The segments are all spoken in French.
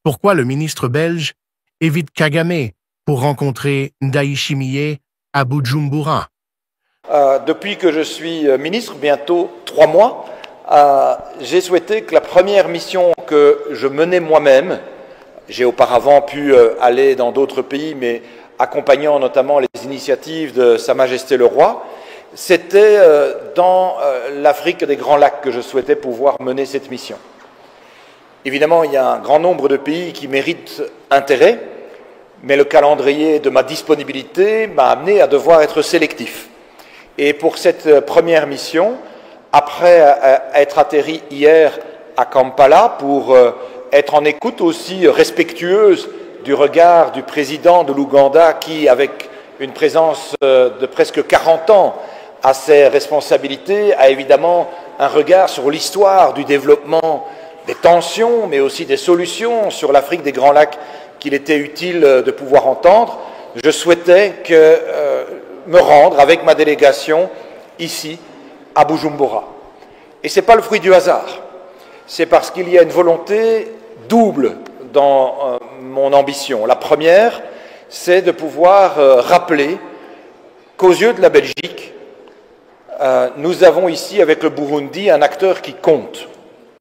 Pourquoi le ministre belge évite Kagame pour rencontrer Ndayishimiye à Bujumbura? Depuis que je suis ministre, bientôt 3 mois, j'ai souhaité que la première mission que je menais moi-même, j'ai auparavant pu aller dans d'autres pays, mais accompagnant notamment les initiatives de Sa Majesté le Roi, c'était dans l'Afrique des Grands Lacs que je souhaitais pouvoir mener cette mission. Évidemment, il y a un grand nombre de pays qui méritent intérêt, mais le calendrier de ma disponibilité m'a amené à devoir être sélectif. Et pour cette première mission, après être atterri hier à Kampala pour être en écoute aussi respectueuse du regard du président de l'Ouganda qui, avec une présence de presque 40 ans à ses responsabilités, a évidemment un regard sur l'histoire du développement des tensions, mais aussi des solutions sur l'Afrique des Grands Lacs qu'il était utile de pouvoir entendre. Je souhaitais me rendre avec ma délégation ici, à Bujumbura. Et ce n'est pas le fruit du hasard, c'est parce qu'il y a une volonté double dans mon ambition. La première, c'est de pouvoir rappeler qu'aux yeux de la Belgique, nous avons ici, avec le Burundi, un acteur qui compte.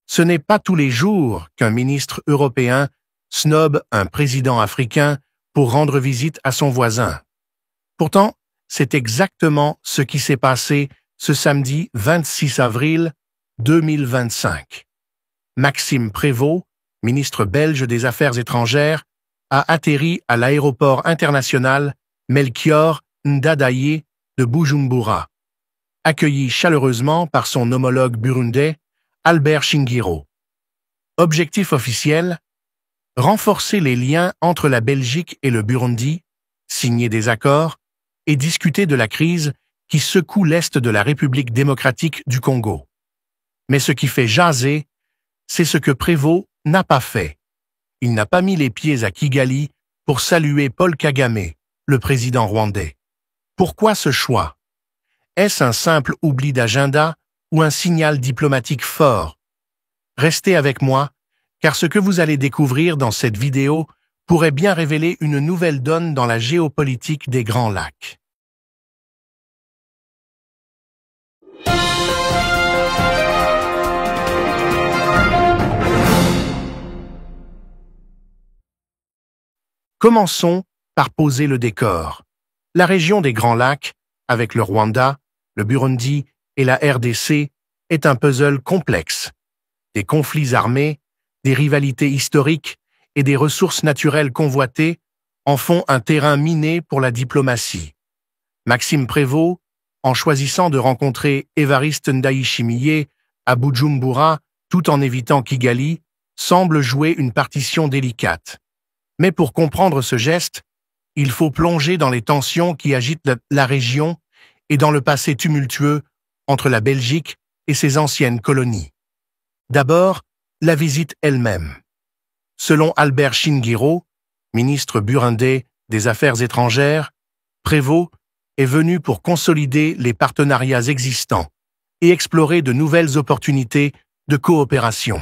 Ce n'est pas tous les jours qu'un ministre européen snobe un président africain pour rendre visite à son voisin. Pourtant, c'est exactement ce qui s'est passé ce samedi 26 avril 2025. Maxime Prévost, ministre belge des Affaires étrangères, a atterri à l'aéroport international Melchior Ndadaye de Bujumbura, accueilli chaleureusement par son homologue burundais Albert Shingiro. Objectif officiel: renforcer les liens entre la Belgique et le Burundi, signer des accords et discuter de la crise qui secoue l'Est de la République démocratique du Congo. Mais ce qui fait jaser, c'est ce que Prévost n'a pas fait. Il n'a pas mis les pieds à Kigali pour saluer Paul Kagame, le président rwandais. Pourquoi ce choix? Est-ce un simple oubli d'agenda ou un signal diplomatique fort? Restez avec moi, car ce que vous allez découvrir dans cette vidéo pourrait bien révéler une nouvelle donne dans la géopolitique des Grands Lacs. Commençons par poser le décor. La région des Grands Lacs, avec le Rwanda, le Burundi et la RDC, est un puzzle complexe. Des conflits armés, des rivalités historiques et des ressources naturelles convoitées en font un terrain miné pour la diplomatie. Maxime Prévost, en choisissant de rencontrer Évariste Ndayishimiye à Bujumbura tout en évitant Kigali, semble jouer une partition délicate. Mais pour comprendre ce geste, il faut plonger dans les tensions qui agitent la région et dans le passé tumultueux entre la Belgique et ses anciennes colonies. D'abord, la visite elle-même. Selon Albert Shingiro, ministre burundais des Affaires étrangères, Prévost est venu pour consolider les partenariats existants et explorer de nouvelles opportunités de coopération.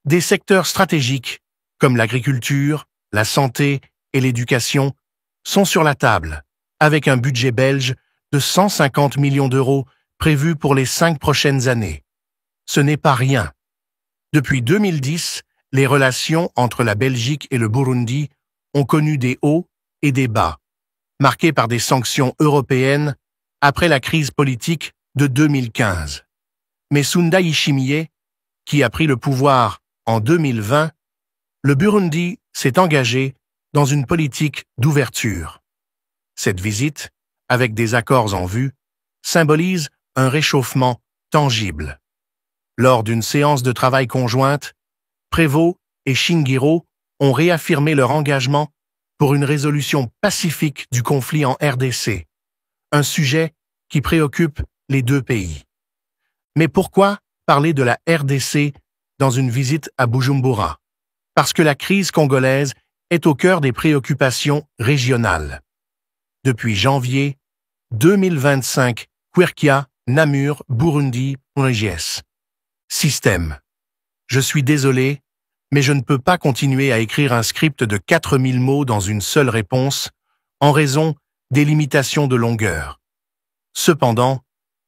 Des secteurs stratégiques comme l'agriculture, la santé et l'éducation sont sur la table, avec un budget belge de 150 millions d'euros prévu pour les 5 prochaines années. Ce n'est pas rien. Depuis 2010, les relations entre la Belgique et le Burundi ont connu des hauts et des bas, marqués par des sanctions européennes après la crise politique de 2015. Mais sous Ndayishimiye, qui a pris le pouvoir en 2020, le Burundi s'est engagé dans une politique d'ouverture. Cette visite, avec des accords en vue, symbolise un réchauffement tangible. Lors d'une séance de travail conjointe, Prévost et Shingiro ont réaffirmé leur engagement pour une résolution pacifique du conflit en RDC, un sujet qui préoccupe les deux pays. Mais pourquoi parler de la RDC dans une visite à Bujumbura? Parce que la crise congolaise est au cœur des préoccupations régionales. Depuis janvier 2025, Kwirkia, Namur, Burundi, RGS. Système. Je suis désolé, mais je ne peux pas continuer à écrire un script de 4000 mots dans une seule réponse en raison des limitations de longueur. Cependant,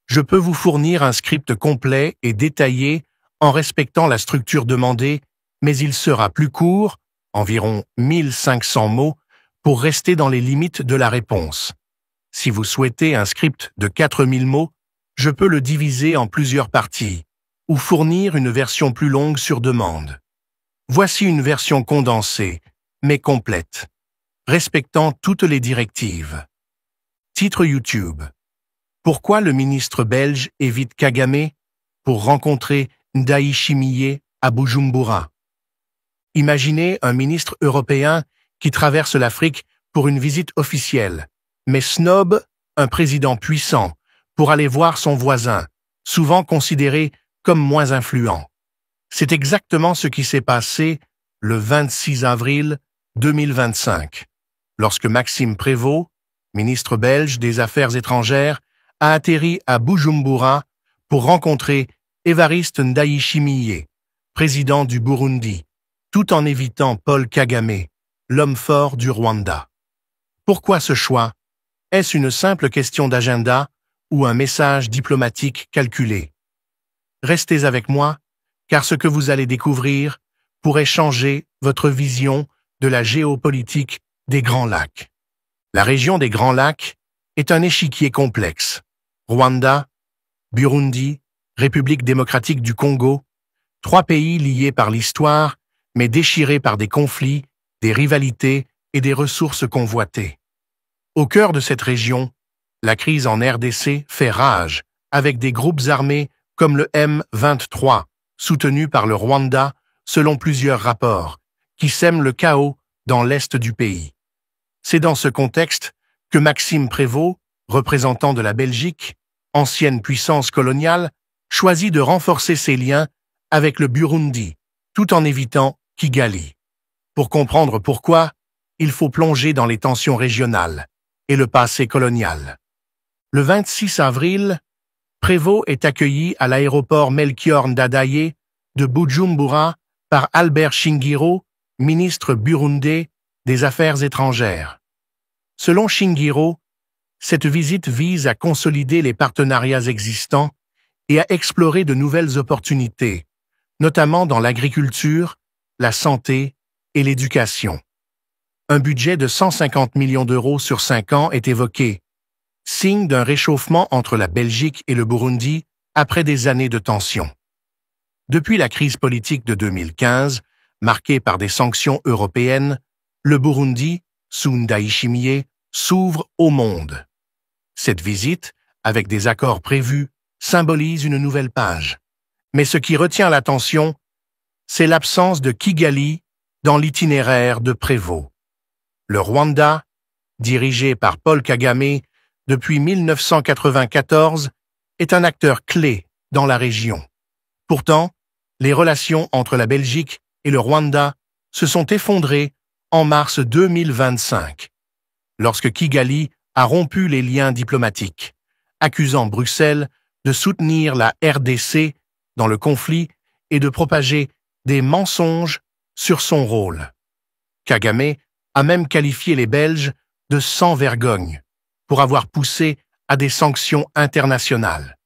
je peux vous fournir un script complet et détaillé en respectant la structure demandée, mais il sera plus court, environ 1500 mots, pour rester dans les limites de la réponse. Si vous souhaitez un script de 4000 mots, je peux le diviser en plusieurs parties, ou fournir une version plus longue sur demande. Voici une version condensée, mais complète, respectant toutes les directives. Titre YouTube. Pourquoi le ministre belge évite Kagame pour rencontrer Ndayishimiye à Bujumbura? Imaginez un ministre européen qui traverse l'Afrique pour une visite officielle, mais snob un président puissant pour aller voir son voisin, souvent considéré comme moins influent. C'est exactement ce qui s'est passé le 26 avril 2025, lorsque Maxime Prévost, ministre belge des Affaires étrangères, a atterri à Bujumbura pour rencontrer Évariste Ndayishimiye, président du Burundi, tout en évitant Paul Kagame, l'homme fort du Rwanda. Pourquoi ce choix? Est-ce une simple question d'agenda ou un message diplomatique calculé? Restez avec moi, car ce que vous allez découvrir pourrait changer votre vision de la géopolitique des Grands Lacs. La région des Grands Lacs est un échiquier complexe. Rwanda, Burundi, République démocratique du Congo, 3 pays liés par l'histoire, mais déchirés par des conflits, des rivalités et des ressources convoitées. Au cœur de cette région, la crise en RDC fait rage, avec des groupes armés comme le M23, soutenu par le Rwanda, selon plusieurs rapports, qui sèment le chaos dans l'est du pays. C'est dans ce contexte que Maxime Prévost, représentant de la Belgique, ancienne puissance coloniale, choisit de renforcer ses liens avec le Burundi, tout en évitant Kigali. Pour comprendre pourquoi, il faut plonger dans les tensions régionales et le passé colonial. Le 26 avril, Prévost est accueilli à l'aéroport Melchior Ndadaye de Bujumbura par Albert Shingiro, ministre burundais des Affaires étrangères. Selon Shingiro, cette visite vise à consolider les partenariats existants et à explorer de nouvelles opportunités, notamment dans l'agriculture, la santé et l'éducation. Un budget de 150 millions d'euros sur 5 ans est évoqué, signe d'un réchauffement entre la Belgique et le Burundi après des années de tensions. Depuis la crise politique de 2015, marquée par des sanctions européennes, le Burundi, sous Ndayishimiye, s'ouvre au monde. Cette visite, avec des accords prévus, symbolise une nouvelle page. Mais ce qui retient l'attention, c'est l'absence de Kigali dans l'itinéraire de Prévost. Le Rwanda, dirigé par Paul Kagame depuis 1994, est un acteur clé dans la région. Pourtant, les relations entre la Belgique et le Rwanda se sont effondrées en mars 2025, lorsque Kigali a rompu les liens diplomatiques, accusant Bruxelles de soutenir la RDC dans le conflit et de propager des mensonges sur son rôle. Kagame a même qualifié les Belges de sans-vergogne pour avoir poussé à des sanctions internationales.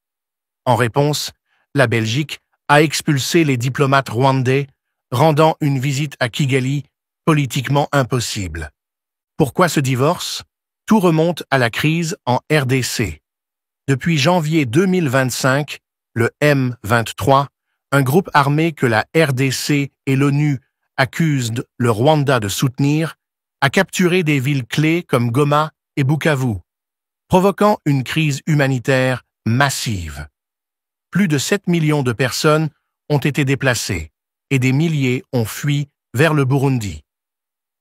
En réponse, la Belgique a expulsé les diplomates rwandais, rendant une visite à Kigali politiquement impossible. Pourquoi ce divorce? Tout remonte à la crise en RDC. Depuis janvier 2025, le M23, un groupe armé que la RDC et l'ONU accusent le Rwanda de soutenir, a capturé des villes clés comme Goma et Bukavu, provoquant une crise humanitaire massive. Plus de 7 millions de personnes ont été déplacées et des milliers ont fui vers le Burundi.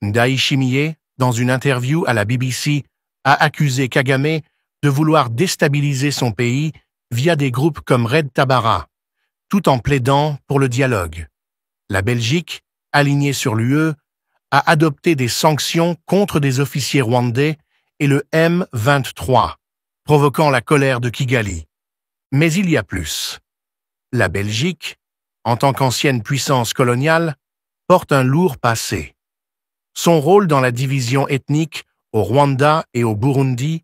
Ndayishimiye, dans une interview à la BBC, a accusé Kagame de vouloir déstabiliser son pays via des groupes comme Red Tabara, tout en plaidant pour le dialogue. La Belgique, alignée sur l'UE, a adopté des sanctions contre des officiers rwandais et le M23, provoquant la colère de Kigali. Mais il y a plus. La Belgique, en tant qu'ancienne puissance coloniale, porte un lourd passé. Son rôle dans la division ethnique au Rwanda et au Burundi,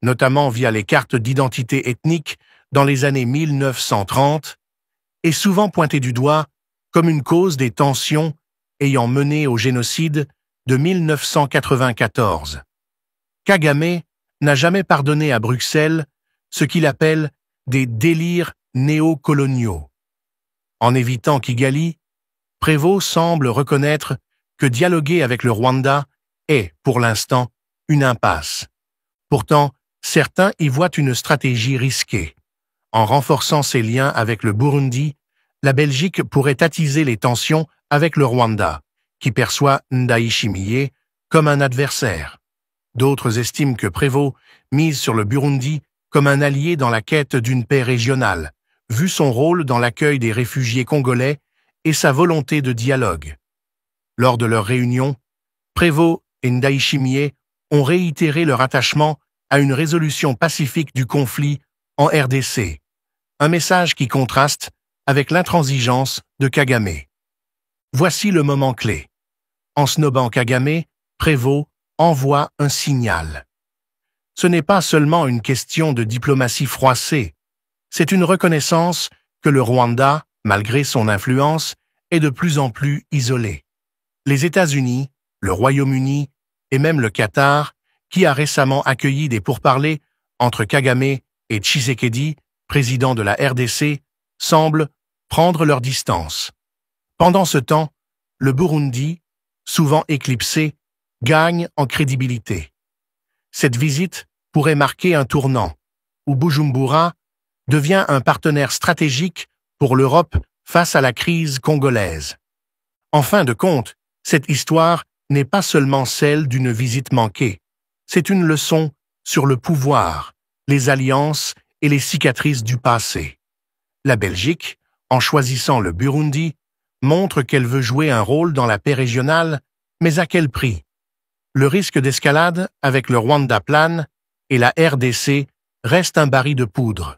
notamment via les cartes d'identité ethnique dans les années 1930, est souvent pointé du doigt comme une cause des tensions ayant mené au génocide de 1994. Kagame n'a jamais pardonné à Bruxelles ce qu'il appelle des délires néocoloniaux. En évitant Kigali, Prévost semble reconnaître que dialoguer avec le Rwanda est, pour l'instant, une impasse. Pourtant, certains y voient une stratégie risquée. En renforçant ses liens avec le Burundi, la Belgique pourrait attiser les tensions avec le Rwanda, qui perçoit Ndayishimiye comme un adversaire. D'autres estiment que Prévost mise sur le Burundi comme un allié dans la quête d'une paix régionale, vu son rôle dans l'accueil des réfugiés congolais et sa volonté de dialogue. Lors de leur réunion, Prévost et Ndayishimiye ont réitéré leur attachement à une résolution pacifique du conflit en RDC, un message qui contraste avec l'intransigeance de Kagame. Voici le moment clé. En snobant Kagame, Prévost envoie un signal. Ce n'est pas seulement une question de diplomatie froissée, c'est une reconnaissance que le Rwanda, malgré son influence, est de plus en plus isolé. Les États-Unis, le Royaume-Uni et même le Qatar, qui a récemment accueilli des pourparlers entre Kagame et Tshisekedi, président de la RDC, semblent prendre leur distance. Pendant ce temps, le Burundi, souvent éclipsé, gagne en crédibilité. Cette visite pourrait marquer un tournant, où Bujumbura devient un partenaire stratégique pour l'Europe face à la crise congolaise. En fin de compte, cette histoire n'est pas seulement celle d'une visite manquée, c'est une leçon sur le pouvoir, les alliances et les cicatrices du passé. La Belgique, en choisissant le Burundi, montre qu'elle veut jouer un rôle dans la paix régionale, mais à quel prix? Le risque d'escalade avec le Rwanda plane et la RDC reste un baril de poudre.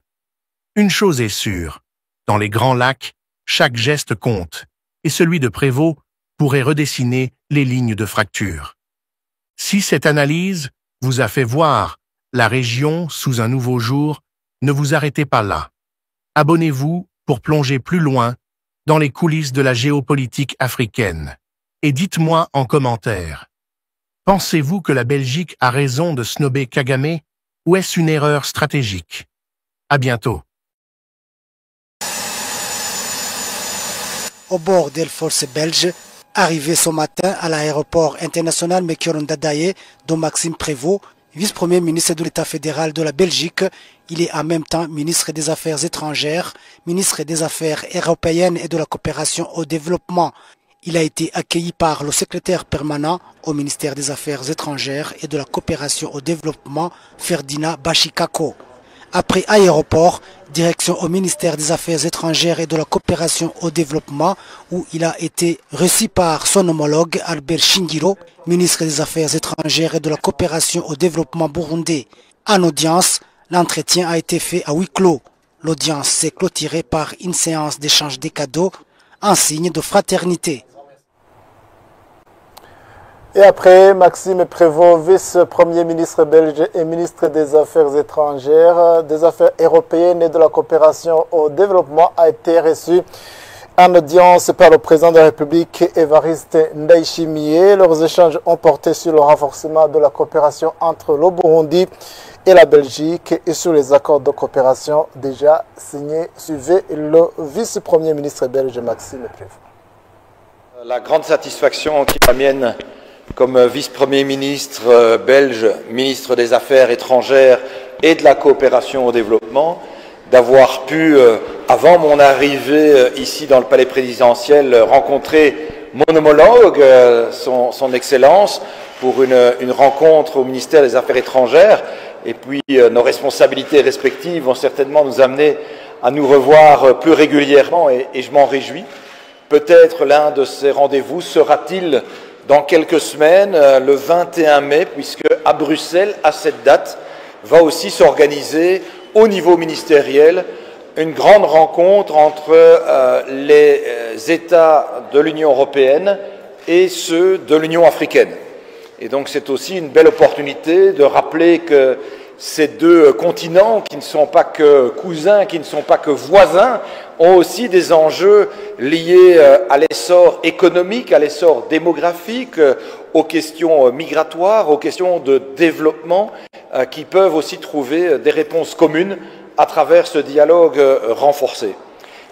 Une chose est sûre, dans les Grands Lacs, chaque geste compte, et celui de Prévost pourrait redessiner les lignes de fracture. Si cette analyse vous a fait voir la région sous un nouveau jour, ne vous arrêtez pas là. Abonnez-vous pour plonger plus loin dans les coulisses de la géopolitique africaine. Et dites-moi en commentaire, pensez-vous que la Belgique a raison de snober Kagame ou est-ce une erreur stratégique? À bientôt. Au bord d'Air Force belge, arrivé ce matin à l'aéroport international Mekioro Ndadaye de Maxime Prévost, vice-premier ministre de l'État fédéral de la Belgique. Il est en même temps ministre des Affaires étrangères, ministre des Affaires européennes et de la coopération au développement. Il a été accueilli par le secrétaire permanent au ministère des Affaires étrangères et de la coopération au développement, Ferdinand Bashikako. Après aéroport, direction au ministère des Affaires étrangères et de la coopération au développement, où il a été reçu par son homologue Albert Shingiro, ministre des Affaires étrangères et de la coopération au développement burundais. En audience, l'entretien a été fait à huis clos. L'audience s'est clôturée par une séance d'échange des cadeaux en signe de fraternité. Et après, Maxime Prévost, vice-premier ministre belge et ministre des Affaires étrangères, des Affaires européennes et de la coopération au développement, a été reçu en audience par le président de la République, Évariste Ndayishimiye. Leurs échanges ont porté sur le renforcement de la coopération entre le Burundi et la Belgique et sur les accords de coopération déjà signés. Suivez le vice-premier ministre belge, Maxime Prévost. La grande satisfaction qui est la mienne comme vice-premier ministre belge, ministre des Affaires étrangères et de la coopération au développement, d'avoir pu, avant mon arrivée ici dans le palais présidentiel, rencontrer mon homologue, son Excellence, pour une rencontre au ministère des Affaires étrangères. Et puis nos responsabilités respectives vont certainement nous amener à nous revoir plus régulièrement et je m'en réjouis. Peut-être l'un de ces rendez-vous sera-t-il dans quelques semaines, le 21 mai, puisque à Bruxelles, à cette date, va aussi s'organiser au niveau ministériel une grande rencontre entre les États de l'Union européenne et ceux de l'Union africaine. Et donc c'est aussi une belle opportunité de rappeler que ces deux continents, qui ne sont pas que cousins, qui ne sont pas que voisins, ont aussi des enjeux liés à l'essor économique, à l'essor démographique, aux questions migratoires, aux questions de développement, qui peuvent aussi trouver des réponses communes à travers ce dialogue renforcé.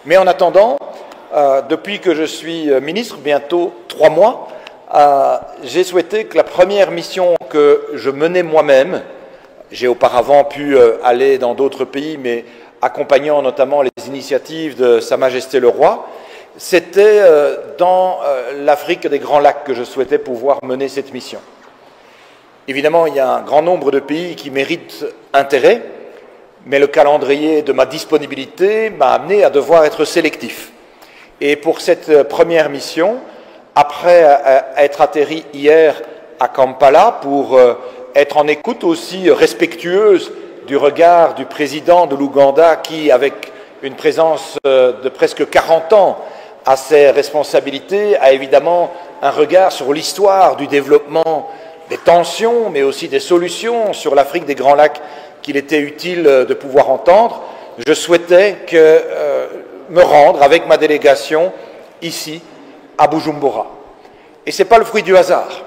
Mais en attendant, depuis que je suis ministre, bientôt 3 mois, j'ai souhaité que la première mission que je menais moi-même, j'ai auparavant pu aller dans d'autres pays, mais accompagnant notamment les initiatives de Sa Majesté le Roi, c'était dans l'Afrique des Grands Lacs que je souhaitais pouvoir mener cette mission. Évidemment, il y a un grand nombre de pays qui méritent intérêt, mais le calendrier de ma disponibilité m'a amené à devoir être sélectif. Et pour cette première mission, après être atterri hier à Kampala pour être en écoute aussi respectueuse du regard du président de l'Ouganda qui, avec une présence de presque 40 ans à ses responsabilités, a évidemment un regard sur l'histoire du développement, des tensions, mais aussi des solutions sur l'Afrique des Grands Lacs qu'il était utile de pouvoir entendre. Je souhaitais me rendre avec ma délégation ici, à Bujumbura. Et ce n'est pas le fruit du hasard,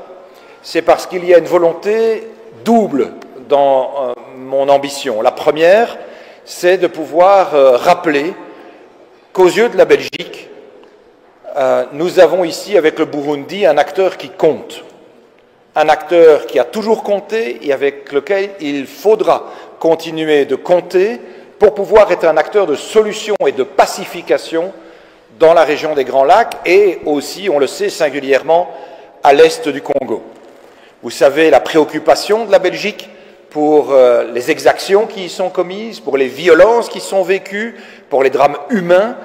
c'est parce qu'il y a une volonté double dans mon ambition. La première, c'est de pouvoir rappeler qu'aux yeux de la Belgique, nous avons ici, avec le Burundi, un acteur qui compte. Un acteur qui a toujours compté et avec lequel il faudra continuer de compter pour pouvoir être un acteur de solution et de pacification dans la région des Grands Lacs et aussi, on le sait singulièrement, à l'est du Congo. Vous savez la préoccupation de la Belgique pour les exactions qui y sont commises, pour les violences qui sont vécues, pour les drames humains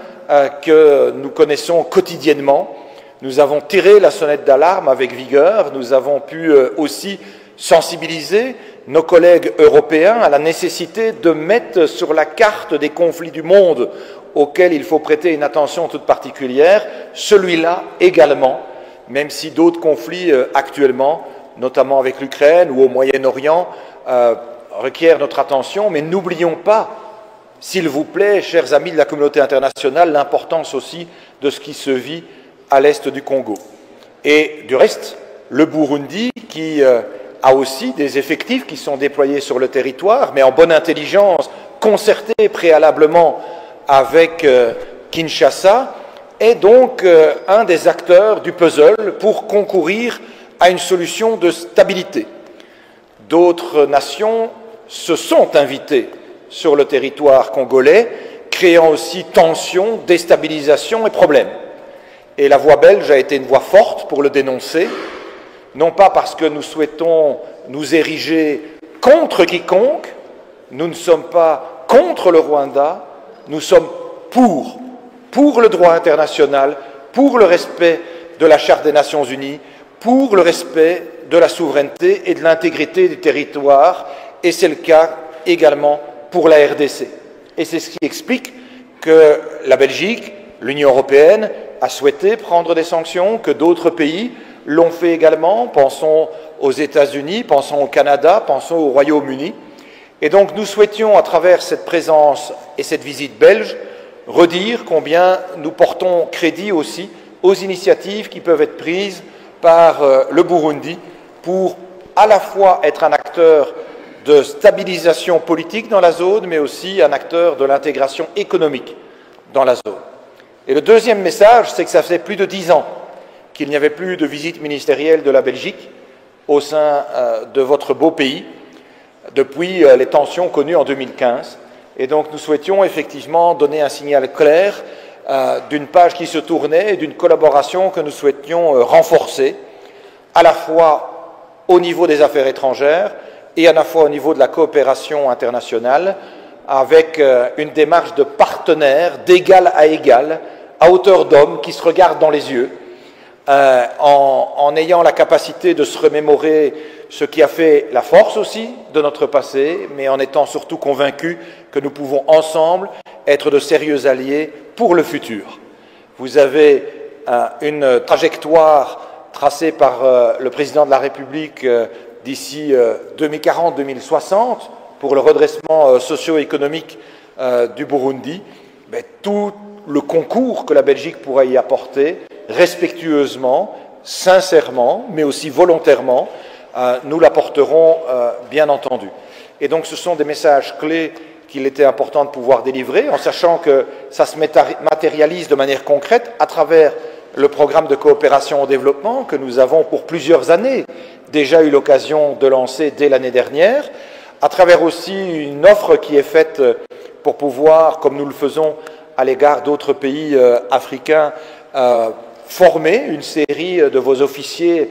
que nous connaissons quotidiennement. Nous avons tiré la sonnette d'alarme avec vigueur, nous avons pu aussi sensibiliser nos collègues européens à la nécessité de mettre sur la carte des conflits du monde auxquels il faut prêter une attention toute particulière, celui-là également, même si d'autres conflits actuellement, notamment avec l'Ukraine ou au Moyen-Orient, requièrent notre attention, mais n'oublions pas, s'il vous plaît, chers amis de la communauté internationale, l'importance aussi de ce qui se vit à l'est du Congo. Et du reste, le Burundi, qui a aussi des effectifs qui sont déployés sur le territoire, mais en bonne intelligence, concertés préalablement avec Kinshasa, est donc un des acteurs du puzzle pour concourir à une solution de stabilité. D'autres nations se sont invitées sur le territoire congolais, créant aussi tensions, déstabilisation et problèmes. Et la voix belge a été une voix forte pour le dénoncer, non pas parce que nous souhaitons nous ériger contre quiconque, nous ne sommes pas contre le Rwanda, nous sommes pour le droit international, pour le respect de la Charte des Nations Unies, pour le respect de la souveraineté et de l'intégrité du territoire, et c'est le cas également pour la RDC. Et c'est ce qui explique que la Belgique, l'Union européenne, a souhaité prendre des sanctions, que d'autres pays l'ont fait également. Pensons aux États-Unis, pensons au Canada, pensons au Royaume-Uni. Et donc nous souhaitions, à travers cette présence et cette visite belge, redire combien nous portons crédit aussi aux initiatives qui peuvent être prises par le Burundi pour à la fois être un acteur de stabilisation politique dans la zone, mais aussi un acteur de l'intégration économique dans la zone. Et le deuxième message, c'est que ça fait plus de 10 ans qu'il n'y avait plus de visite ministérielle de la Belgique au sein de votre beau pays, depuis les tensions connues en 2015. Et donc nous souhaitions effectivement donner un signal clair d'une page qui se tournait et d'une collaboration que nous souhaitions renforcer, à la fois au niveau des affaires étrangères et à la fois au niveau de la coopération internationale, avec une démarche de partenaire, d'égal à égal, à hauteur d'homme, qui se regardent dans les yeux, en ayant la capacité de se remémorer ce qui a fait la force aussi de notre passé, mais en étant surtout convaincus que nous pouvons ensemble être de sérieux alliés pour le futur. Vous avez une trajectoire tracée par le président de la République d'ici 2040-2060 pour le redressement socio-économique du Burundi. Mais tout le concours que la Belgique pourra y apporter, respectueusement, sincèrement, mais aussi volontairement, nous l'apporterons bien entendu. Et donc ce sont des messages clés qu'il était important de pouvoir délivrer, en sachant que ça se matérialise de manière concrète à travers le programme de coopération au développement que nous avons pour plusieurs années déjà eu l'occasion de lancer dès l'année dernière, à travers aussi une offre qui est faite pour pouvoir, comme nous le faisons à l'égard d'autres pays africains, former une série de vos officiers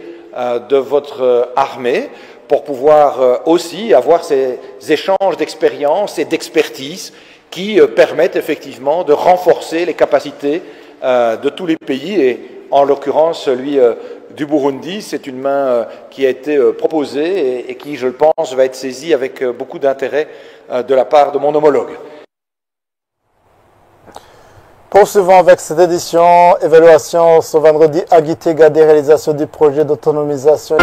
de votre armée pour pouvoir aussi avoir ces échanges d'expérience et d'expertise qui permettent effectivement de renforcer les capacités de tous les pays et en l'occurrence celui du Burundi. C'est une main qui a été proposée et qui, je le pense, va être saisie avec beaucoup d'intérêt de la part de mon homologue. Poursuivons avec cette édition, évaluation ce vendredi à Gitega des réalisations du projet d'autonomisation.